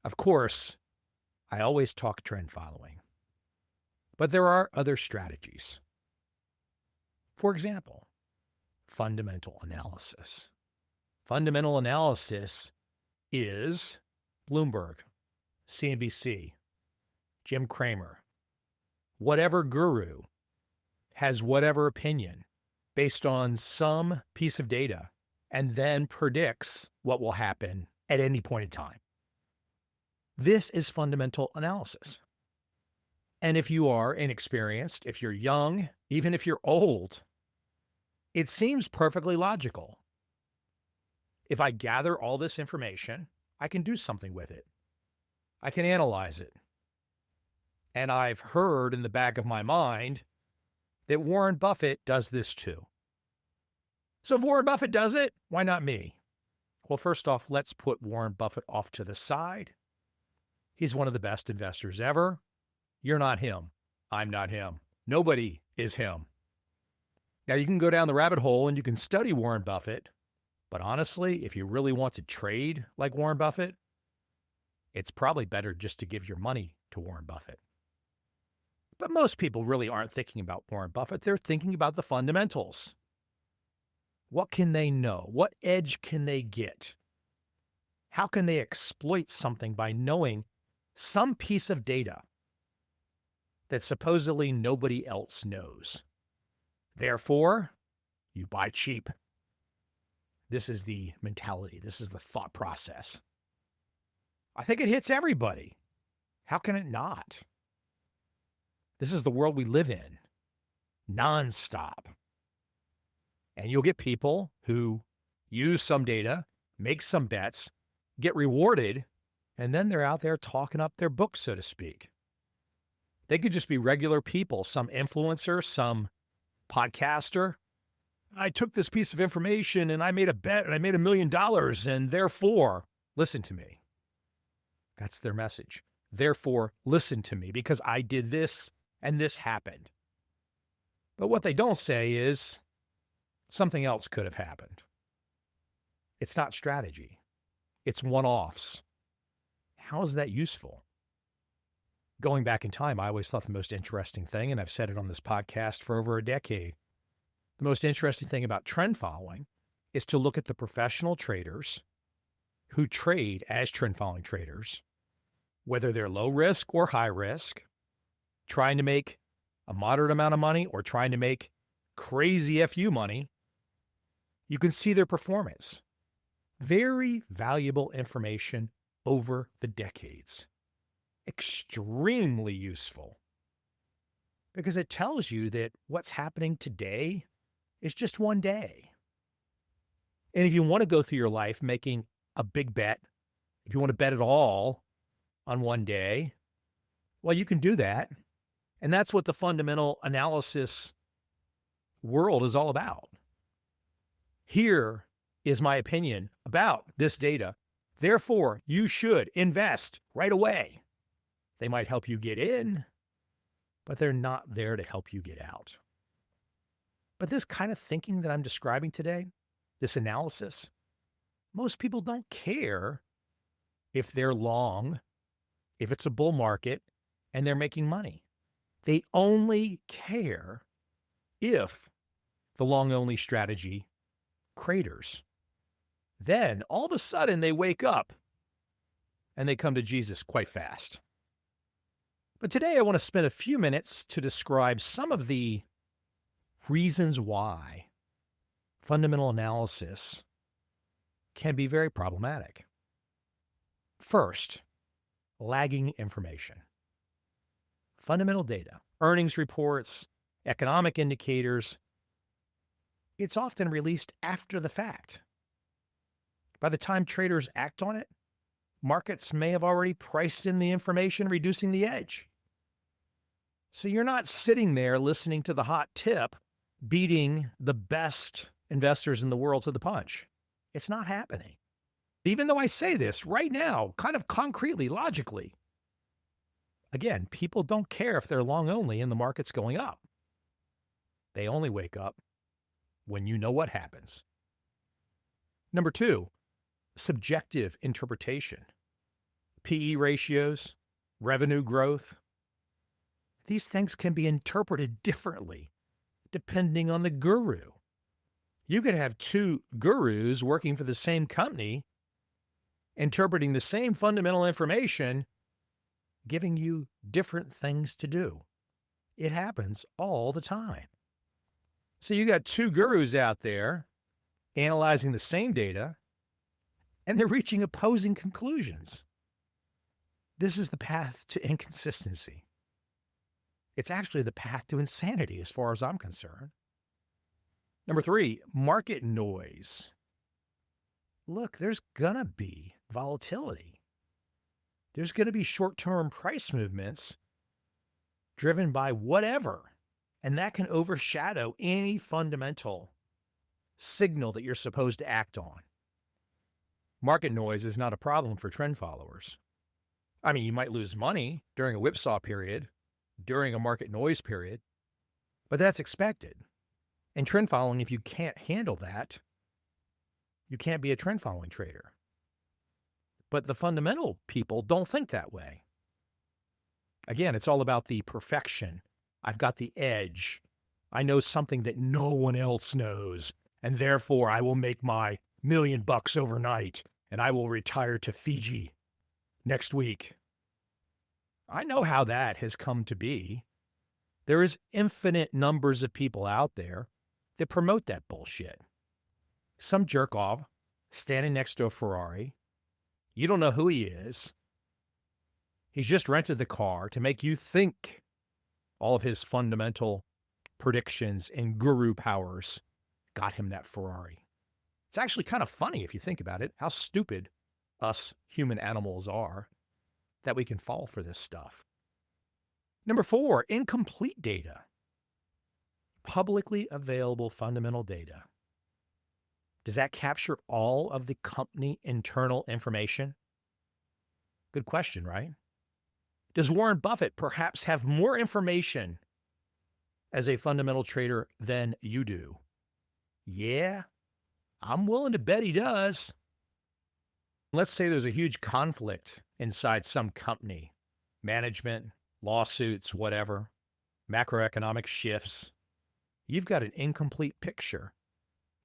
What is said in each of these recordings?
Of course, I always talk trend following, but there are other strategies. For example, fundamental analysis. Fundamental analysis is Bloomberg, CNBC, Jim Cramer, whatever guru has whatever opinion based on some piece of data and then predicts what will happen at any point in time. This is fundamental analysis. And if you are inexperienced, if you're young, even if you're old, it seems perfectly logical. If I gather all this information, I can do something with it. I can analyze it. And I've heard in the back of my mind that Warren Buffett does this too. So if Warren Buffett does it, why not me? Well, first off, let's put Warren Buffett off to the side. He's one of the best investors ever. You're not him. I'm not him. Nobody is him. Now, you can go down the rabbit hole and you can study Warren Buffett, but honestly, if you really want to trade like Warren Buffett, it's probably better just to give your money to Warren Buffett. But most people really aren't thinking about Warren Buffett. They're thinking about the fundamentals. What can they know? What edge can they get? How can they exploit something by knowing some piece of data that supposedly nobody else knows? Therefore, you buy cheap. This is the mentality. This is the thought process. I think it hits everybody. How can it not? This is the world we live in, nonstop. And you'll get people who use some data, make some bets, get rewarded, and then they're out there talking up their book, so to speak. They could just be regular people, some influencer, some podcaster. I took this piece of information and I made a bet and I made $1 million and therefore, listen to me. That's their message. Therefore, listen to me because I did this and this happened. But what they don't say is something else could have happened. It's not strategy. It's one-offs. How is that useful? Going back in time, I always thought the most interesting thing, and I've said it on this podcast for over a decade, the most interesting thing about trend following is to look at the professional traders who trade as trend following traders, whether they're low risk or high risk, trying to make a moderate amount of money or trying to make crazy FU money. You can see their performance. Very valuable information over the decades. Extremely useful because it tells you that what's happening today is just one day. And if you want to go through your life making a big bet, if you want to bet it all on one day, well, you can do that. And that's what the fundamental analysis world is all about. Here is my opinion about this data. Therefore, you should invest right away. They might help you get in, but they're not there to help you get out. But this kind of thinking that I'm describing today, this analysis, most people don't care if they're long, if it's a bull market, and they're making money. They only care if the long-only strategy craters. Then, all of a sudden, they wake up and they come to Jesus quite fast. But today, I want to spend a few minutes to describe some of the reasons why fundamental analysis can be very problematic. First, lagging information. Fundamental data, earnings reports, economic indicators, it's often released after the fact. By the time traders act on it, markets may have already priced in the information, reducing the edge. So you're not sitting there listening to the hot tip, beating the best investors in the world to the punch. It's not happening. Even though I say this right now, kind of concretely, logically, again, people don't care if they're long only and the market's going up. They only wake up when you know what happens. Number two, subjective interpretation. PE ratios, revenue growth. These things can be interpreted differently depending on the guru. You could have two gurus working for the same company, interpreting the same fundamental information, giving you different things to do. It happens all the time. So you got two gurus out there analyzing the same data, and they're reaching opposing conclusions. This is the path to inconsistency. It's actually the path to insanity as far as I'm concerned. Number 3, market noise. Look, there's going to be volatility. There's going to be short-term price movements driven by whatever, and that can overshadow any fundamental signal that you're supposed to act on. Market noise is not a problem for trend followers. I mean, you might lose money during a whipsaw period, during a market noise period, but that's expected. And trend following, if you can't handle that, you can't be a trend following trader. But the fundamental people don't think that way. Again, it's all about the perfection. I've got the edge. I know something that no one else knows, and therefore I will make my $1 million overnight, and I will retire to Fiji next week. I know how that has come to be. There is infinite numbers of people out there that promote that bullshit. Some jerk off standing next to a Ferrari. You don't know who he is. He's just rented the car to make you think all of his fundamental predictions and guru powers got him that Ferrari. It's actually kind of funny if you think about it, how stupid us human animals are that we can fall for this stuff. Number 4, incomplete data. Publicly available fundamental data. Does that capture all of the company internal information? Good question, right? Does Warren Buffett perhaps have more information as a fundamental trader than you do? Yeah, I'm willing to bet he does. Let's say there's a huge conflict inside some company, management, lawsuits, whatever, macroeconomic shifts. You've got an incomplete picture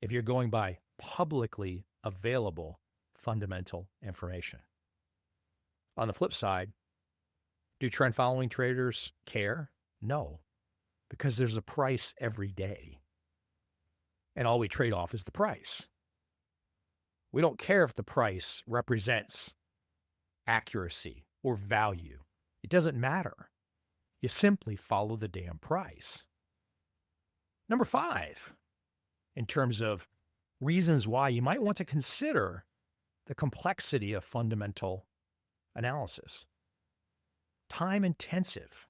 if you're going by publicly available fundamental information. On the flip side, do trend following traders care? No, because there's a price every day. And all we trade off is the price. We don't care if the price represents accuracy or value. It doesn't matter. You simply follow the damn price. Number 5, in terms of reasons why you might want to consider the complexity of fundamental analysis. Time intensive.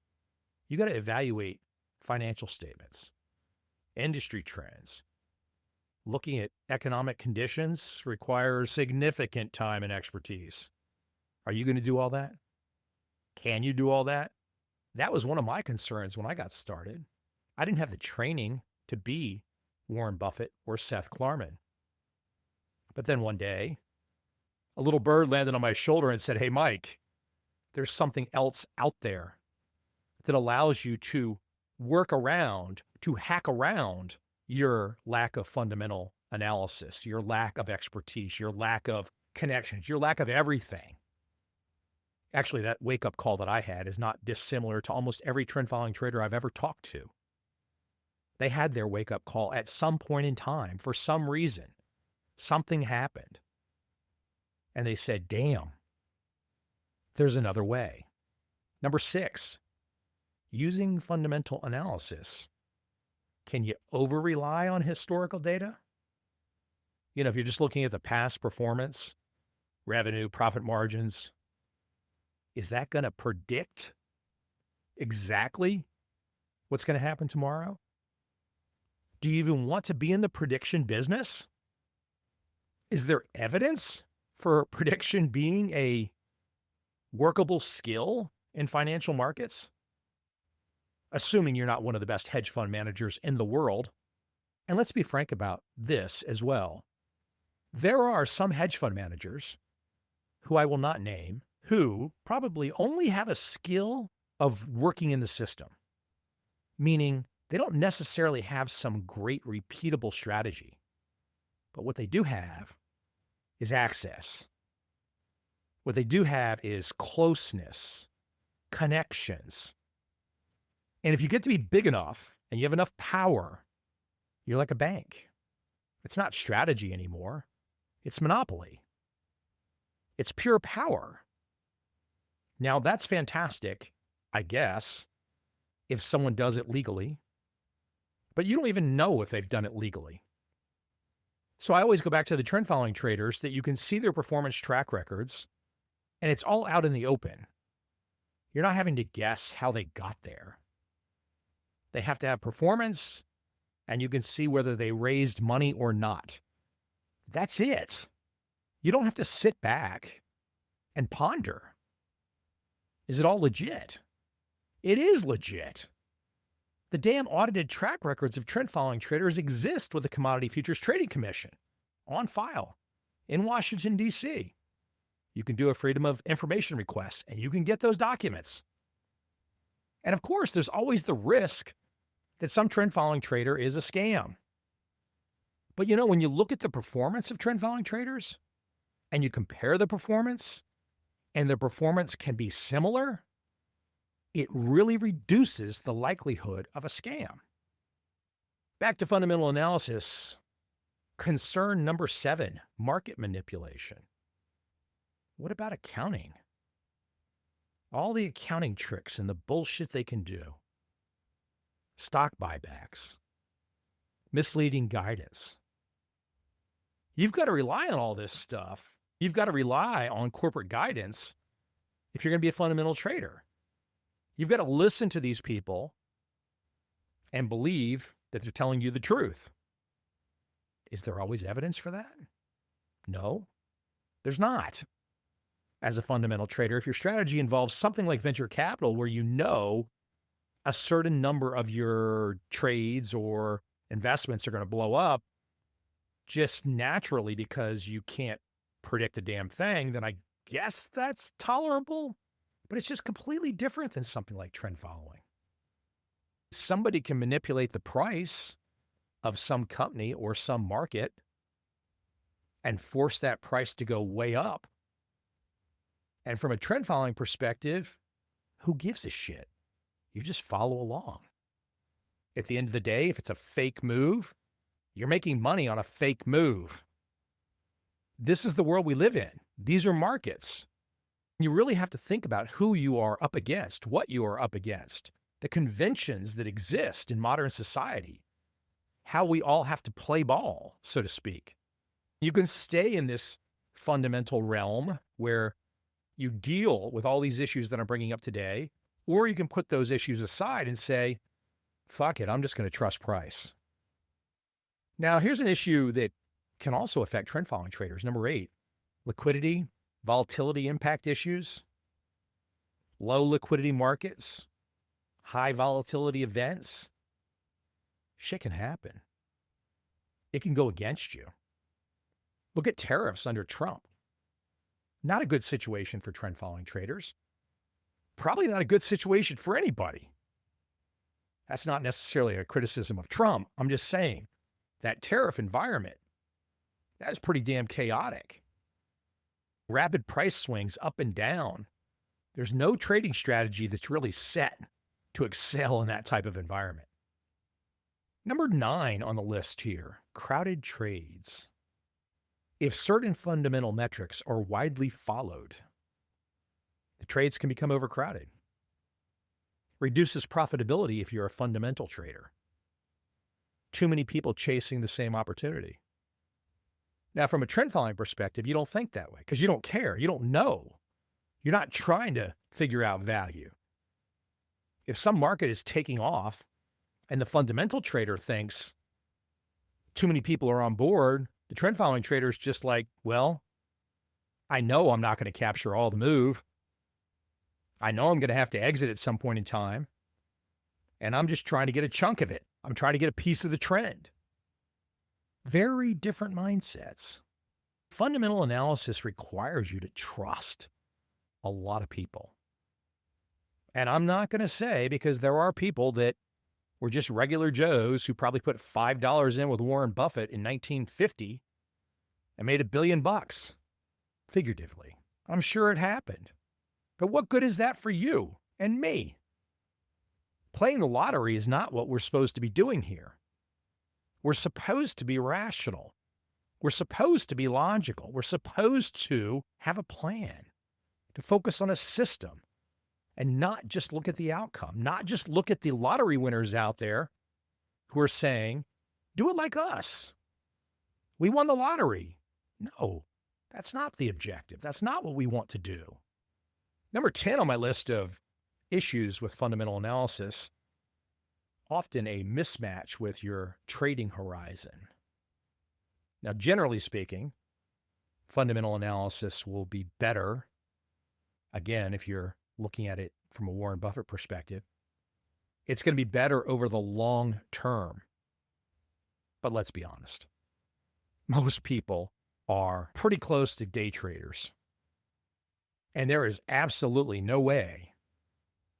You got to evaluate financial statements, industry trends. Looking at economic conditions requires significant time and expertise. Are you going to do all that? Can you do all that? That was one of my concerns when I got started. I didn't have the training to be Warren Buffett or Seth Klarman. But then one day, a little bird landed on my shoulder and said, "Hey, Mike, there's something else out there that allows you to work around, to hack around your lack of fundamental analysis, your lack of expertise, your lack of connections, your lack of everything." Actually, that wake-up call that I had is not dissimilar to almost every trend-following trader I've ever talked to. They had their wake-up call at some point in time. For some reason, something happened. And they said, damn, there's another way. Number 6, using fundamental analysis. Can you over-rely on historical data? You know, if you're just looking at the past performance, revenue, profit margins, is that going to predict exactly what's going to happen tomorrow? Do you even want to be in the prediction business? Is there evidence for prediction being a workable skill in financial markets? Assuming you're not one of the best hedge fund managers in the world. And let's be frank about this as well. There are some hedge fund managers, who I will not name, who probably only have a skill of working in the system, meaning they don't necessarily have some great repeatable strategy. But what they do have is access. What they do have is closeness, connections. And if you get to be big enough and you have enough power, you're like a bank. It's not strategy anymore. It's monopoly. It's pure power. Now, that's fantastic, I guess, if someone does it legally, but you don't even know if they've done it legally. So I always go back to the trend following traders that you can see their performance track records, and it's all out in the open. You're not having to guess how they got there. They have to have performance, and you can see whether they raised money or not. That's it. You don't have to sit back and ponder. Is it all legit? It is legit. The damn audited track records of trend following traders exist with the Commodity Futures Trading Commission on file in Washington, D.C. You can do a Freedom of Information request and you can get those documents. And of course, there's always the risk that some trend following trader is a scam. But you know, when you look at the performance of trend following traders and you compare the performance, and the performance can be similar, it really reduces the likelihood of a scam. Back to fundamental analysis. Concern number 7, market manipulation. What about accounting? All the accounting tricks and the bullshit they can do. Stock buybacks. Misleading guidance. You've got to rely on all this stuff. You've got to rely on corporate guidance if you're going to be a fundamental trader. You've got to listen to these people and believe that they're telling you the truth. Is there always evidence for that? No, there's not. As a fundamental trader, if your strategy involves something like venture capital, where you know a certain number of your trades or investments are going to blow up just naturally because you can't predict a damn thing, then I guess that's tolerable. But it's just completely different than something like trend following. Somebody can manipulate the price of some company or some market and force that price to go way up. And from a trend following perspective, who gives a shit? You just follow along. At the end of the day, if it's a fake move, you're making money on a fake move. This is the world we live in. These are markets. You really have to think about who you are up against, what you are up against, the conventions that exist in modern society, how we all have to play ball, so to speak. You can stay in this fundamental realm where you deal with all these issues that I'm bringing up today, or you can put those issues aside and say, fuck it, I'm just going to trust price. Now, here's an issue that can also affect trend following traders. Number 8, liquidity, volatility impact issues, low liquidity markets, high volatility events. Shit can happen. It can go against you. Look at tariffs under Trump. Not a good situation for trend following traders. Probably not a good situation for anybody. That's not necessarily a criticism of Trump. I'm just saying that tariff environment, that's pretty damn chaotic. Rapid price swings up and down. There's no trading strategy that's really set to excel in that type of environment. Number 9 on the list here, crowded trades. If certain fundamental metrics are widely followed, the trades can become overcrowded. Reduces profitability if you're a fundamental trader. Too many people chasing the same opportunity. Now, from a trend following perspective, you don't think that way because you don't care. You don't know. You're not trying to figure out value. If some market is taking off and the fundamental trader thinks too many people are on board, the trend following trader is just like, well, I know I'm not going to capture all the move. I know I'm going to have to exit at some point in time. And I'm just trying to get a chunk of it. I'm trying to get a piece of the trend. Very different mindsets. Fundamental analysis requires you to trust a lot of people. And I'm not going to say, because there are people that were just regular Joes who probably put $5 in with Warren Buffett in 1950 and made $1 billion, figuratively. I'm sure it happened. But what good is that for you and me? Playing the lottery is not what we're supposed to be doing here. We're supposed to be rational. We're supposed to be logical. We're supposed to have a plan, to focus on a system, and not just look at the outcome, not just look at the lottery winners out there who are saying, do it like us. We won the lottery. No, that's not the objective. That's not what we want to do. Number 10 on my list of issues with fundamental analysis, often a mismatch with your trading horizon. Now, generally speaking, fundamental analysis will be better, again, if you're looking at it from a Warren Buffett perspective, it's going to be better over the long term. But let's be honest. Most people are pretty close to day traders. And there is absolutely no way,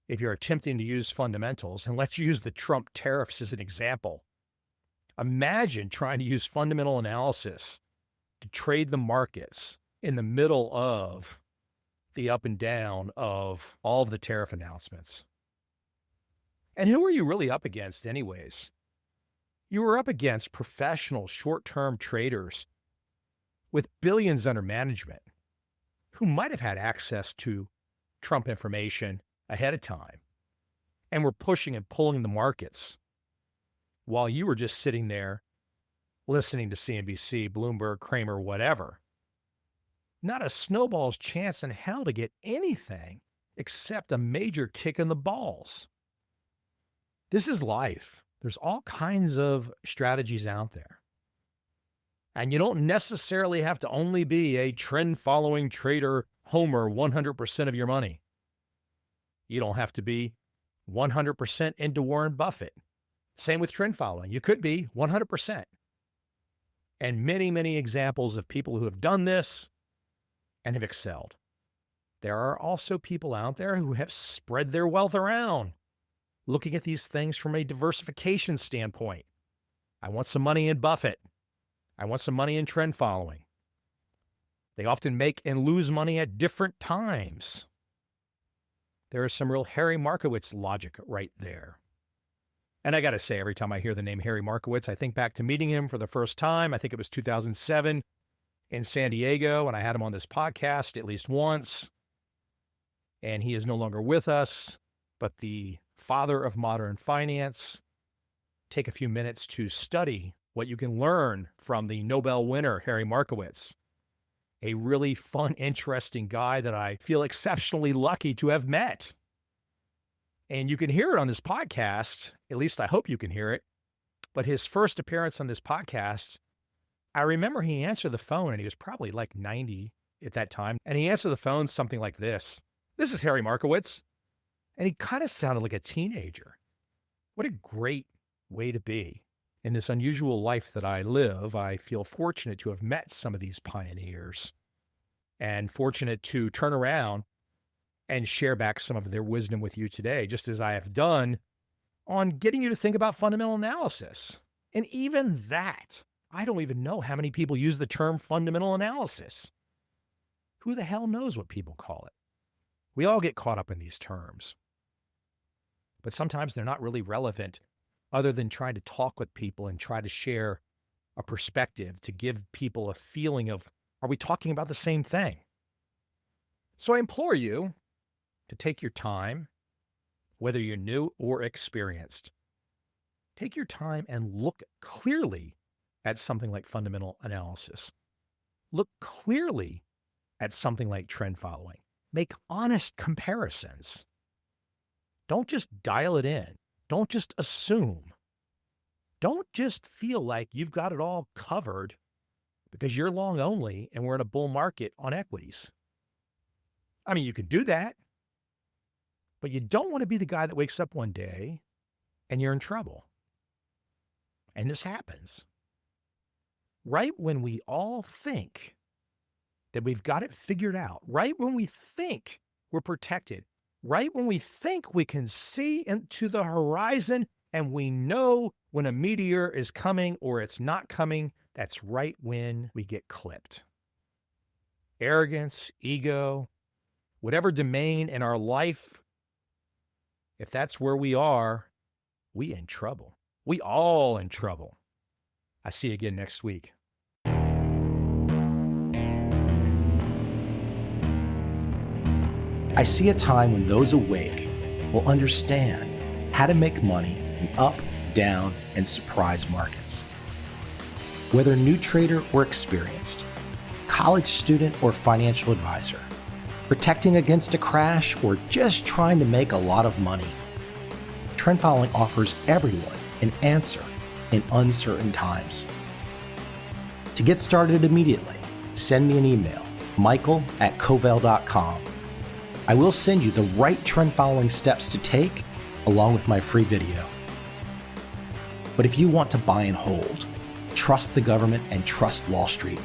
if you're attempting to use fundamentals, and let's use the Trump tariffs as an example. Imagine trying to use fundamental analysis to trade the markets in the middle of the up and down of all of the tariff announcements. And who are you really up against anyways? You were up against professional short-term traders with billions under management who might have had access to Trump information ahead of time and were pushing and pulling the markets while you were just sitting there listening to CNBC, Bloomberg, Kramer, whatever. Not a snowball's chance in hell to get anything except a major kick in the balls. This is life. There's all kinds of strategies out there. And you don't necessarily have to only be a trend-following trader homer 100% of your money. You don't have to be 100% into Warren Buffett. Same with trend following. You could be 100%. And many, many examples of people who have done this and have excelled. There are also people out there who have spread their wealth around, looking at these things from a diversification standpoint. I want some money in Buffett. I want some money in trend following. They often make and lose money at different times. There is some real Harry Markowitz logic right there. And I got to say, every time I hear the name Harry Markowitz, I think back to meeting him for the first time. I think it was 2007 in San Diego, and I had him on this podcast at least once. And he is no longer with us, but the father of modern finance. Take a few minutes to study what you can learn from the Nobel winner, Harry Markowitz. A really fun, interesting guy that I feel exceptionally lucky to have met. And you can hear it on this podcast, at least I hope you can hear it. But his first appearance on this podcast, I remember he answered the phone, and he was probably like 90 at that time. And he answered the phone something like this. This is Harry Markowitz. And he kind of sounded like a teenager. What a great way to be. In this unusual life that I live, I feel fortunate to have met some of these pioneers and fortunate to turn around and share back some of their wisdom with you today, just as I have done on getting you to think about fundamental analysis. And even that, I don't even know how many people use the term fundamental analysis. Who the hell knows what people call it? We all get caught up in these terms. But sometimes they're not really relevant other than trying to talk with people and try to share a perspective to give people a feeling of, are we talking about the same thing? So I implore you to take your time, whether you're new or experienced. Take your time and look clearly at something like fundamental analysis. Look clearly at something like trend following. Make honest comparisons. Don't just dial it in. Don't just assume. Don't just feel like you've got it all covered because you're long only and we're in a bull market on equities. I mean, you can do that, but you don't want to be the guy that wakes up one day and you're in trouble. And this happens. Right when we all think that we've got it figured out, right when we think we're protected. Right when we think we can see into the horizon and we know when a meteor is coming or it's not coming, that's right when we get clipped. Arrogance, ego, whatever domain in our life, if that's where we are, we in trouble. We all in trouble. I see you again next week. I see a time when those awake will understand how to make money in up, down, and surprise markets. Whether new trader or experienced, college student or financial advisor, protecting against a crash or just trying to make a lot of money, trend following offers everyone an answer in uncertain times. To get started immediately, send me an email, michael@covel.com. I will send you the right trend following steps to take along with my free video. But if you want to buy and hold, trust the government and trust Wall Street,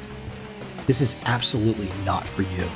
this is absolutely not for you.